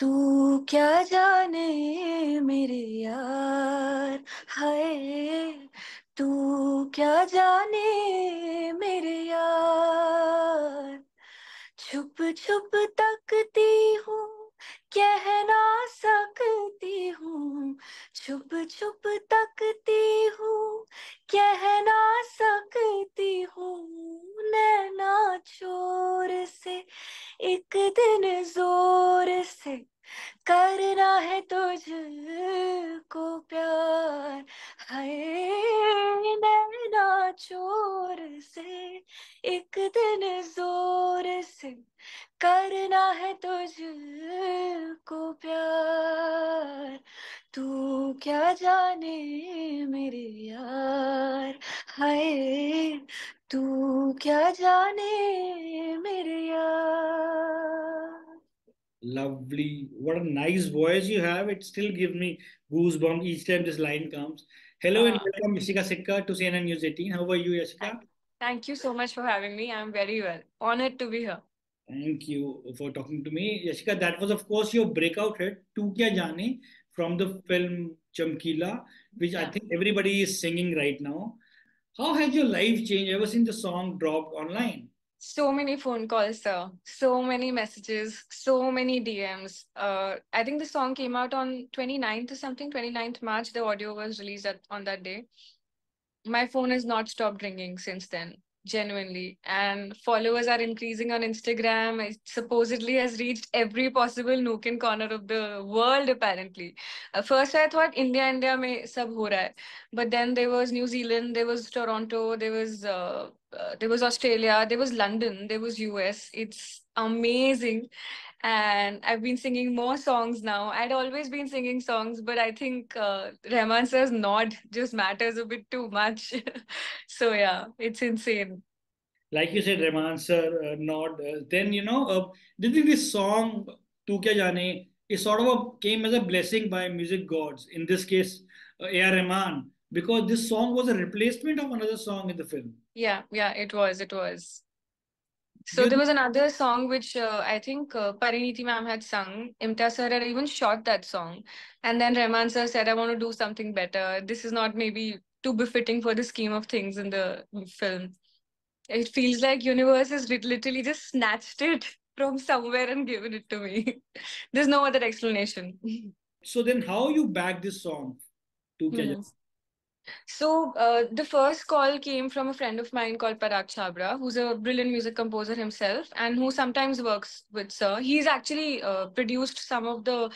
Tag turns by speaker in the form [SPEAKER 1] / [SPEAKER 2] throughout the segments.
[SPEAKER 1] तू क्या जाने मेरे यार, हाय तू क्या जाने मेरे यार। छुप छुप तकती हूँ, कह ना सकती हूँ। छुप छुप तकती हूँ, कह ना सकती हूँ। नैना चोर से एक दिन जोर से करना है तुझको प्यार। हाय नैना चोर से एक दिन जोर से करना है तुझको प्यार। तू क्या जाने मेरे यार, हाय तू क्या जाने मेरे यार।
[SPEAKER 2] Lovely. What a nice voice you have. It still gives me goosebumps each time this line comes. Hello and
[SPEAKER 1] Uh,
[SPEAKER 2] welcome, Yashika Sikka to CNN News 18. How are you, Yashika?
[SPEAKER 1] thank, thank you so much for having me. I'm very well. Honored to be here.
[SPEAKER 2] Thank you for talking to me. Yashika, that was, of course, your breakout hit, Tu Kya Jaane, from the film Chamkila, which I
[SPEAKER 1] Yeah.
[SPEAKER 2] think everybody is singing right now. How has your life changed ever since the song dropped online?
[SPEAKER 1] So many phone calls, sir. So many messages, so many DMs. I think the song came out on 29th or something, 29th March. The audio was released on that day. My phone has not stopped ringing since then, genuinely. And followers are increasing on Instagram. It supposedly has reached every possible nook and corner of the world, apparently. First, I thought India mein sab ho raha hai. But then there was New Zealand, there was Toronto, there was Australia, there was London, there was US. It's amazing, and I've been singing more songs now. I'd always been singing songs, but I think Rahman sir's nod just matters a bit too much. So yeah, it's insane.
[SPEAKER 2] Like you said, Rahman sir, not. Then, do you think this song, Tu Kya Jaane, is sort of came as a blessing by music gods, in this case, A.R. Rahman, because this song was a replacement of another song in the film.
[SPEAKER 1] Yeah, it was, it was.
[SPEAKER 2] Do
[SPEAKER 1] So
[SPEAKER 2] you
[SPEAKER 1] there
[SPEAKER 2] think,
[SPEAKER 1] was another song which I think Pariniti ma'am had sung. Imta sir had even shot that song. And then Rahman sir said, I want to do something better. This is not maybe too befitting for the scheme of things in the film. It feels like universe has literally just snatched it from somewhere and given it to me. There's no other explanation.
[SPEAKER 2] so then how you back this song, Tu Kya
[SPEAKER 1] Hmm.
[SPEAKER 2] Jaane?
[SPEAKER 1] So the first call came from a friend of mine called Parag Chabra, who's a brilliant music composer himself, and who sometimes works with Sir. He's actually arranged some of the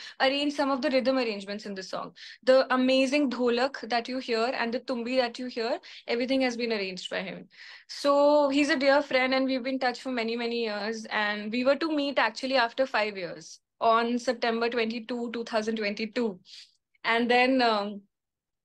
[SPEAKER 1] rhythm arrangements in the song. The amazing dholak that you hear and the tumbi that you hear, everything has been arranged by him. So he's a dear friend, and we've been in touch for many years. And we were to meet actually after 5 years on September 22, 2022, and then.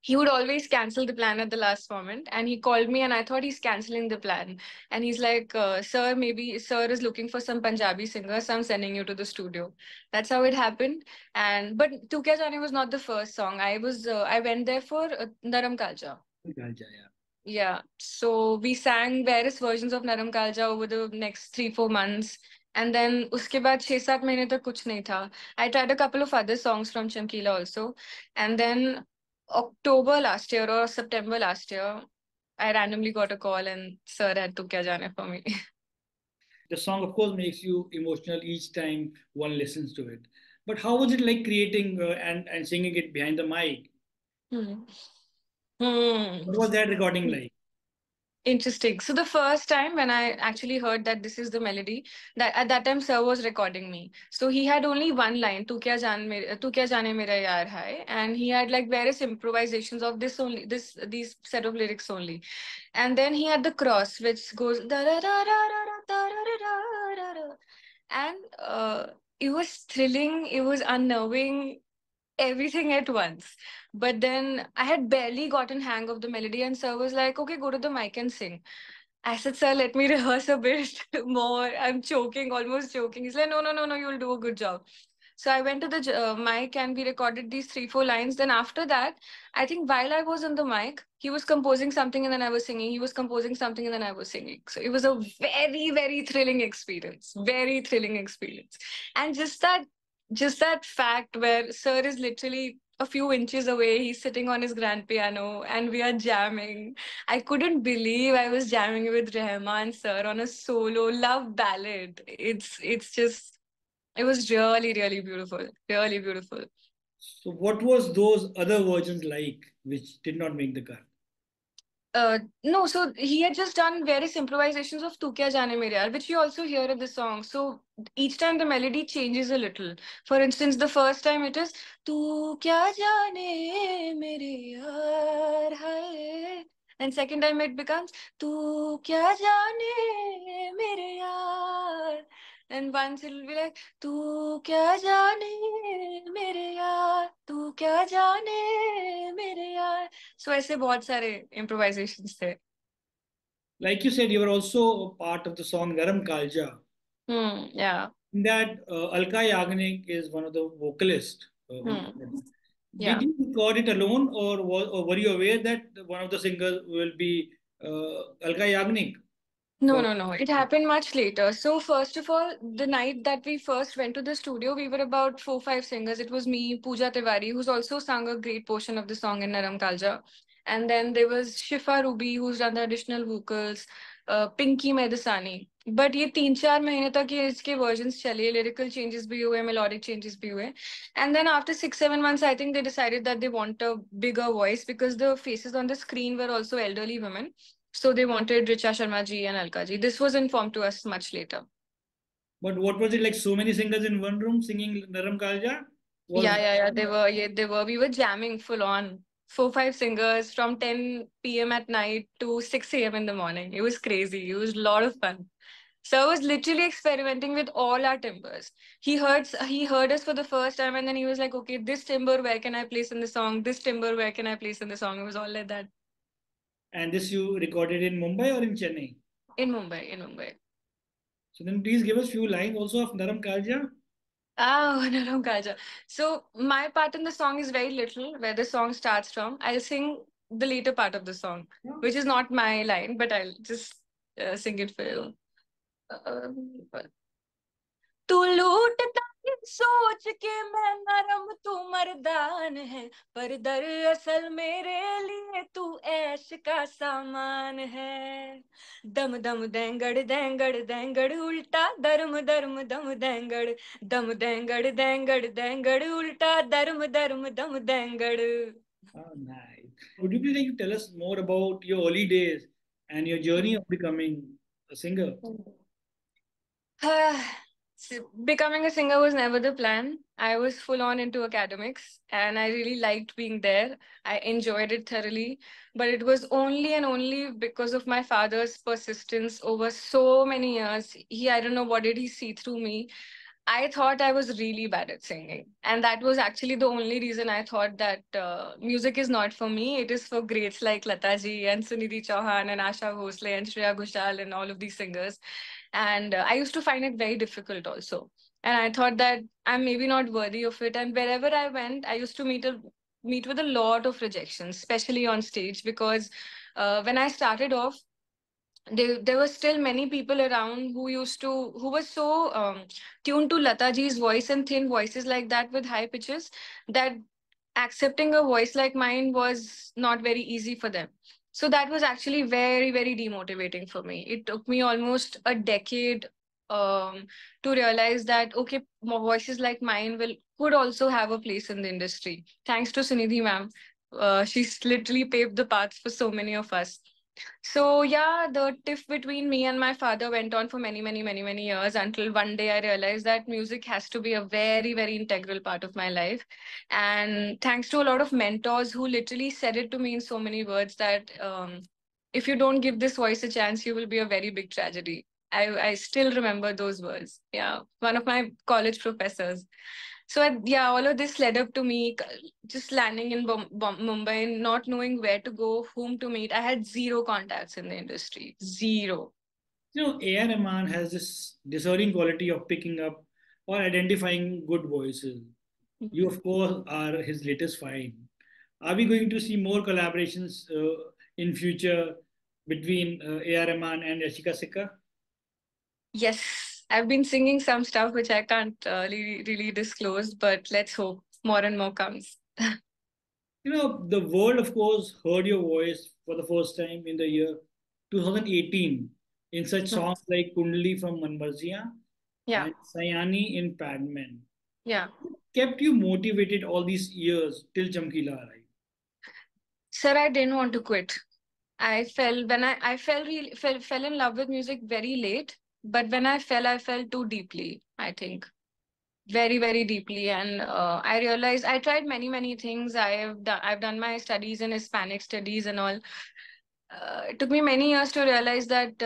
[SPEAKER 1] He would always cancel the plan at the last moment, and he called me and I thought he's canceling the plan, and he's like, sir, maybe sir is looking for some Punjabi singer, so I'm sending you to the studio. That's how it happened. And but Tu Kya Jaane was not the first song. I went there for Naram Kalja.
[SPEAKER 2] Kalja, yeah.
[SPEAKER 1] Yeah, so we sang various versions of Naram Kalja over the next 3-4 months. And then uske baad 6-7 mahine tak kuch nahi tha. I tried a couple of other songs from Chamkila also. And then October last year or September last year, I randomly got a call and sir had to Kya Jaane for me.
[SPEAKER 2] The song, of course, makes you emotional each time one listens to it. But how was it like creating and singing it behind the mic?
[SPEAKER 1] Hmm. Hmm.
[SPEAKER 2] What was that recording like?
[SPEAKER 1] Interesting. So the first time when I actually heard that this is the melody, that at that time Sir was recording me. So he had only one line, "Tu kya jaane mera yaar hai," and he had like various improvisations of these set of lyrics only. And then he had the cross, which goes da da da da da da da da da da da, and it was thrilling. It was unnerving, everything at once. But then I had barely gotten hang of the melody, and sir was like, "Okay, go to the mic and sing." I said, "Sir, let me rehearse a bit more. I'm choking, almost choking." He's like, "No, you'll do a good job." So I went to the mic and we recorded these 3-4 lines. Then after that, I think while I was on the mic, he was composing something and then I was singing. He was composing something and then I was singing. So it was a very thrilling experience. Very thrilling experience. And just that just that fact where Sir is literally a few inches away, he's sitting on his grand piano and we are jamming. I couldn't believe I was jamming with Rahman Sir on a solo love ballad. It's just it was really, really beautiful. Really beautiful.
[SPEAKER 2] So what was those other versions like which did not make the cut?
[SPEAKER 1] No, so he had just done various improvisations of Tu Kya Jaane Mere Yaar, which you also hear in the song. So each time the melody changes a little. For instance, the first time it is Tu Kya Jaane Mere Yaar Hai. And second time it becomes Tu Kya Jaane Mere Yaar. And once it will be like तू क्या जाने मेरे यार तू क्या जाने मेरे यार सो ऐसे बहुत सारे improvisations थे.
[SPEAKER 2] Like you said, you were also a part of the song Naram Kalja.
[SPEAKER 1] Yeah.
[SPEAKER 2] In that, Alka Yagnik is one of the vocalists. Did
[SPEAKER 1] Yeah.
[SPEAKER 2] you record it alone, or were you aware that one of the singers will be Alka Yagnik?
[SPEAKER 1] No,
[SPEAKER 2] Or
[SPEAKER 1] no, no. It happened much later. So, first of all, the night that we first went to the studio, we were about 4, 5 singers. It was me, Pooja Tiwari, who's also sung a great portion of the song in Naram Kalja. And then there was Shifa Ruby, who's done the additional vocals, Pinky Medasani. But ये 3, 4 महीने तक ये इसके versions चले, lyrical changes भी हुए, melodic changes भी हुए. And then after 6, 7 months, I think they decided that they want a bigger voice because the faces on the screen were also elderly women. So they wanted Richa Sharma ji and Alka ji. This was informed to us much later.
[SPEAKER 2] but what was it like? So many singers in one room singing Naram Kalja? Was
[SPEAKER 1] Yeah. They were. Yeah, they were. We were jamming full on. 4, 5 singers from 10 p.m. at night to 6 a.m. in the morning. It was crazy. It was a lot of fun. So I was literally experimenting with all our timbers. He heard us for the first time, and then he was like, "Okay, this timber where can I place in the song? This timber where can I place in the song?" It was all like that.
[SPEAKER 2] and this you recorded in Mumbai or in Chennai?
[SPEAKER 1] In Mumbai. In Mumbai.
[SPEAKER 2] So then please give us few lines also of Naram Kalja.
[SPEAKER 1] Oh, Naram Kaja. So my part in the song is very little, where the song starts from. I'll sing the later part of the song, which is not my line, but I'll just sing it for you. Um, तू लूटता है सोच के मैं नरम तू मर्दान है पर दरअसल मेरे लिए तू ऐश का सामान है दम दम देंगड़ देंगड़ देंगड़ उल्टा धर्म धर्म दम देंगड़ दम देंगड़ देंगड़ देंगड़ उल्टा धर्म धर्म दम देंगड़.
[SPEAKER 2] Oh, nice. Would you please like to tell us more about your early days and your journey of becoming a singer?
[SPEAKER 1] Becoming a singer was never the plan. I was full on into academics and I really liked being there. I enjoyed it thoroughly. But it was only and only because of my father's persistence over so many years. I don't know what did he see through me. I thought I was really bad at singing. And that was actually the only reason I thought that music is not for me. It is for greats like Lata ji and Sunidhi Chauhan and Asha Bhosle and Shreya Ghoshal and all of these singers. And I used to find it very difficult also. And I thought that I'm maybe not worthy of it. And wherever I went, I used to meet with a lot of rejections, especially on stage, because when I started off, there were still many people around who were so tuned to Lata ji's voice and thin voices like that with high pitches that accepting a voice like mine was not very easy for them. So that was actually very, very demotivating for me. It took me almost a decade to realize that okay, voices like mine will could also have a place in the industry. Thanks to Sunidhi ma'am, she's literally paved the path for so many of us. So yeah, the tiff between me and my father went on for many, many, many, many years until one day I realized that music has to be a very, very integral part of my life. And thanks to a lot of mentors who literally said it to me in so many words that if you don't give this voice a chance, you will be a very big tragedy. I still remember those words. Yeah, one of my college professors. So yeah, all of this led up to me just landing in Mumbai, not knowing where to go, whom to meet. I had zero contacts in the industry, zero.
[SPEAKER 2] A.R. Rahman has this discerning quality of picking up or identifying good voices. You, of course, are his latest find. Are we going to see more collaborations in future between A.R. Rahman and Yashika Sikka?
[SPEAKER 1] Yes, I've been singing some stuff which I can't really disclose, but let's hope more and more comes.
[SPEAKER 2] The world, of course, heard your voice for the first time in the year 2018 in such songs like Kundli from Manmarziya
[SPEAKER 1] Yeah,
[SPEAKER 2] and Sayani in Padman.
[SPEAKER 1] yeah.
[SPEAKER 2] Kept you motivated all these years till Chamkila arrived.
[SPEAKER 1] Sir, I didn't want to quit. I fell when I fell really fell in love with music very late, but when I fell too deeply, I think. Very deeply, and I realized I tried many things. I've done my studies in Hispanic studies and all. It took me many years to realize that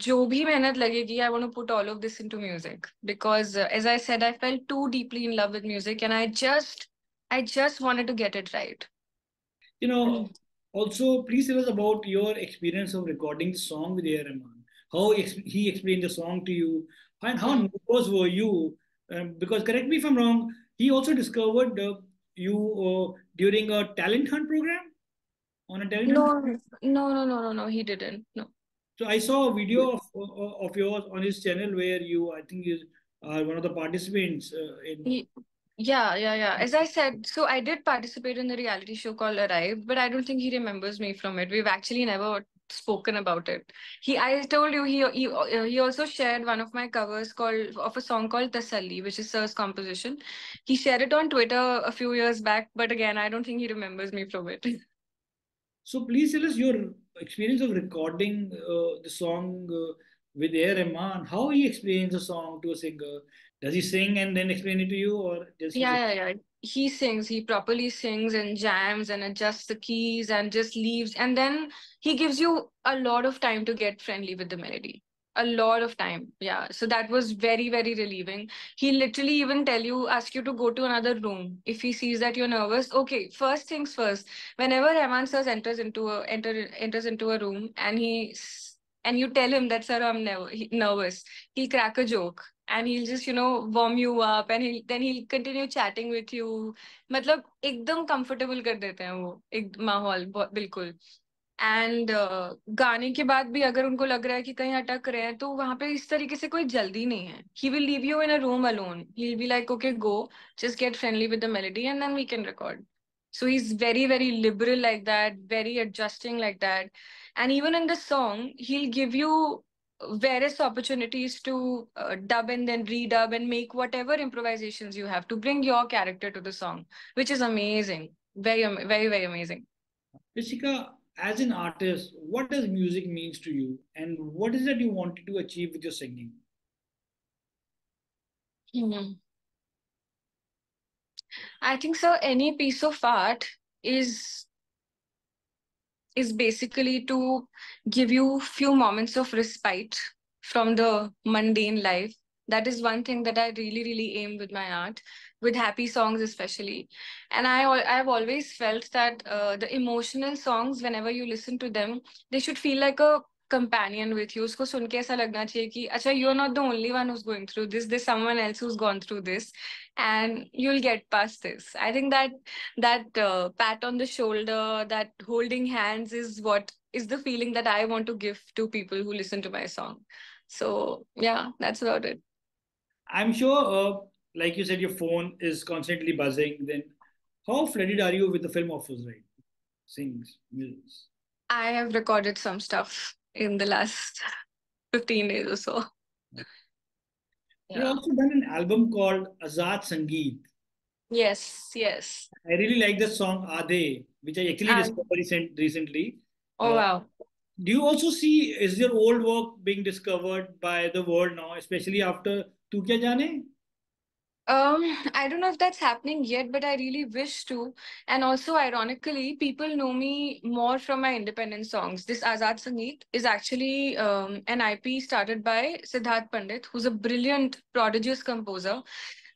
[SPEAKER 1] जो भी मेहनत लगेगी, I want to put all of this into music because, as I said, I fell too deeply in love with music, and I just wanted to get it right.
[SPEAKER 2] You know, Also, please tell us about your experience of recording the song with AR Rahman. How he explained the song to you, and how
[SPEAKER 1] Hmm.
[SPEAKER 2] nervous were you? Because correct me if I'm wrong, he also discovered you during a talent hunt program on a talent hunt.
[SPEAKER 1] No, no. He didn't. No.
[SPEAKER 2] So I saw a video of yours on his channel where I think you are one of the participants in.
[SPEAKER 1] He, yeah. As I said, so I did participate in the reality show called Arrive, but I don't think he remembers me from it. We've actually never spoken about it. I told you, he also shared one of my covers called of a song called Tasalli, which is Sir's composition. He shared it on Twitter a few years back, but again, I don't think he remembers me from it.
[SPEAKER 2] So please tell us your experience of recording the song with A.R. Rahman. How he explains the song to a singer. Does he sing and then explain it to you, or does he just?
[SPEAKER 1] Yeah. He sings, he properly sings and jams and adjusts the keys and just leaves. And then he gives you a lot of time to get friendly with the melody. A lot of time. Yeah. So that was very relieving. He literally even ask you to go to another room if he sees that you're nervous. Okay, first things first. Whenever Rahman Sir enters into a room and and you tell him that, sir, I'm nervous, he'll crack a joke and he'll just warm you up, and he'll continue chatting with you. मतलब एकदम comfortable कर देते हैं वो एक माहौल बिल्कुल. And गाने के बाद भी अगर उनको लग रहा है कि कहीं अटक रहे हैं, तो वहां पे इस तरीके से कोई जल्दी नहीं है. He will leave you in a room alone. He will be like, okay, go, just get friendly with the melody and then we can record. So he's very liberal like that, very adjusting like that. And even in the song, he'll give you various opportunities to dub and then redub and make whatever improvisations you have to bring your character to the song, which is amazing. Very amazing.
[SPEAKER 2] Yashika, as an artist, what does music means to you, and what is it you wanted to achieve with your singing?
[SPEAKER 1] Hmm. I think so. Any piece of art is is basically to give you few moments of respite from the mundane life. That is one thing that I really aim with my art, with happy songs especially. And I've always felt that the emotional songs, whenever you listen to them, they should feel like a companion with you. उसको सुन के ऐसा लगना चाहिए कि अच्छा, you're not the only one who's going through this. There's someone else who's gone through this, and you'll get past this. I think that pat on the shoulder, that holding hands is what is the feeling that I want to give to people who listen to my song. So yeah, that's about it.
[SPEAKER 2] I'm sure, like you said, your phone is constantly buzzing. Then, how flooded are you with the film offers, right? Sings, music.
[SPEAKER 1] I have recorded some stuff in the last 15 days or so.
[SPEAKER 2] You've
[SPEAKER 1] Yeah.
[SPEAKER 2] also done an album called Azaad Sangeet.
[SPEAKER 1] Yes.
[SPEAKER 2] I really like the song Aadhe, which I actually
[SPEAKER 1] And
[SPEAKER 2] discovered recently.
[SPEAKER 1] oh
[SPEAKER 2] Uh,
[SPEAKER 1] wow.
[SPEAKER 2] do you also see, is your old work being discovered by the world now, especially after Tu Kya Jaane?
[SPEAKER 1] I don't know if that's happening yet, but I really wish to. And also, ironically, people know me more from my independent songs. This Azaad Sangeet is actually an IP started by Siddharth Pandit, who's a brilliant, prodigious composer.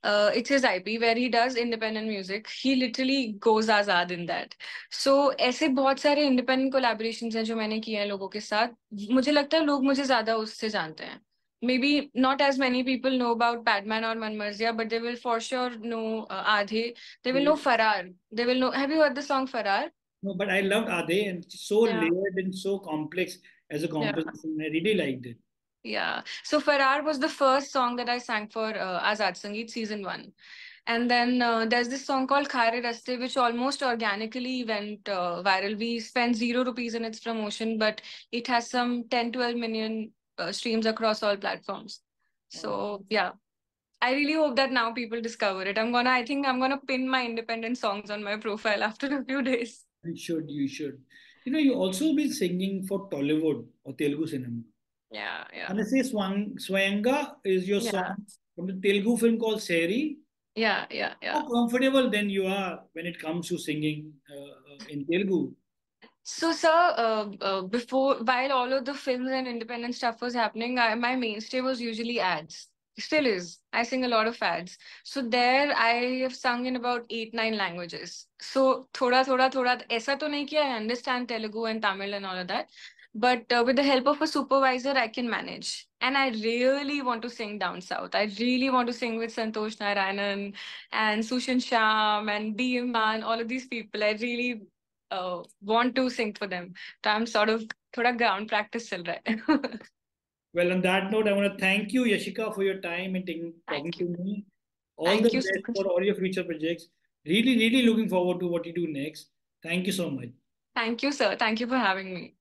[SPEAKER 1] It's his IP where he does independent music. He literally goes Azad in that. So ऐसे बहुत सारे independent collaborations हैं जो मैंने किए हैं लोगों के साथ. मुझे लगता है लोग मुझे ज्यादा उससे जानते हैं. Maybe not as many people know about Padman or Manmarzia, but they will for sure know Aadhe. They will know
[SPEAKER 2] Yes.
[SPEAKER 1] Farar. They will know. Have you heard the song Farar?
[SPEAKER 2] No, but I loved Aadhe, and it's so
[SPEAKER 1] Yeah.
[SPEAKER 2] layered and so complex as a
[SPEAKER 1] Yeah.
[SPEAKER 2] composition. I really liked it.
[SPEAKER 1] Yeah. So Farrar was the first song that I sang for Azaad Sangeet season 1. And then there's this song called Khare Raste, which almost organically went viral. We spent 0 rupees in its promotion, but it has some 10, 12 million streams across all platforms.
[SPEAKER 2] Oh,
[SPEAKER 1] So yeah, I really hope that now people discover it. I think I'm gonna pin my independent songs on my profile after a few days.
[SPEAKER 2] you should, you should. You know, you also been singing for Tollywood or Telugu cinema.
[SPEAKER 1] Yeah, yeah,
[SPEAKER 2] Manase Swayanga is your
[SPEAKER 1] yeah,
[SPEAKER 2] song from the Telugu film called Seri.
[SPEAKER 1] yeah, yeah,
[SPEAKER 2] How
[SPEAKER 1] yeah.
[SPEAKER 2] comfortable then you are when it comes to singing in Telugu?
[SPEAKER 1] So, sir, while all of the films and independent stuff was happening, my mainstay was usually ads. Still is. I sing a lot of ads. So there, I have sung in about 8, 9 languages. So thoda, ऐसा तो नहीं किया. I understand Telugu and Tamil and all of that. But with the help of a supervisor, I can manage. And I really want to sing down south. I really want to sing with Santosh Narayanan and Sushan Sham and B. Man, all of these people. I really want to sing for them. So I'm sort of थोड़ा ground practice चल रहा है.
[SPEAKER 2] Well, on that note, I want to thank you, Yashika, for your time and talking
[SPEAKER 1] Thank
[SPEAKER 2] to
[SPEAKER 1] you.
[SPEAKER 2] me. All the
[SPEAKER 1] Thank you so
[SPEAKER 2] best
[SPEAKER 1] much.
[SPEAKER 2] for all your future projects. Really, really looking forward to what you do next. Thank you so much.
[SPEAKER 1] Thank you, sir. Thank you for having me.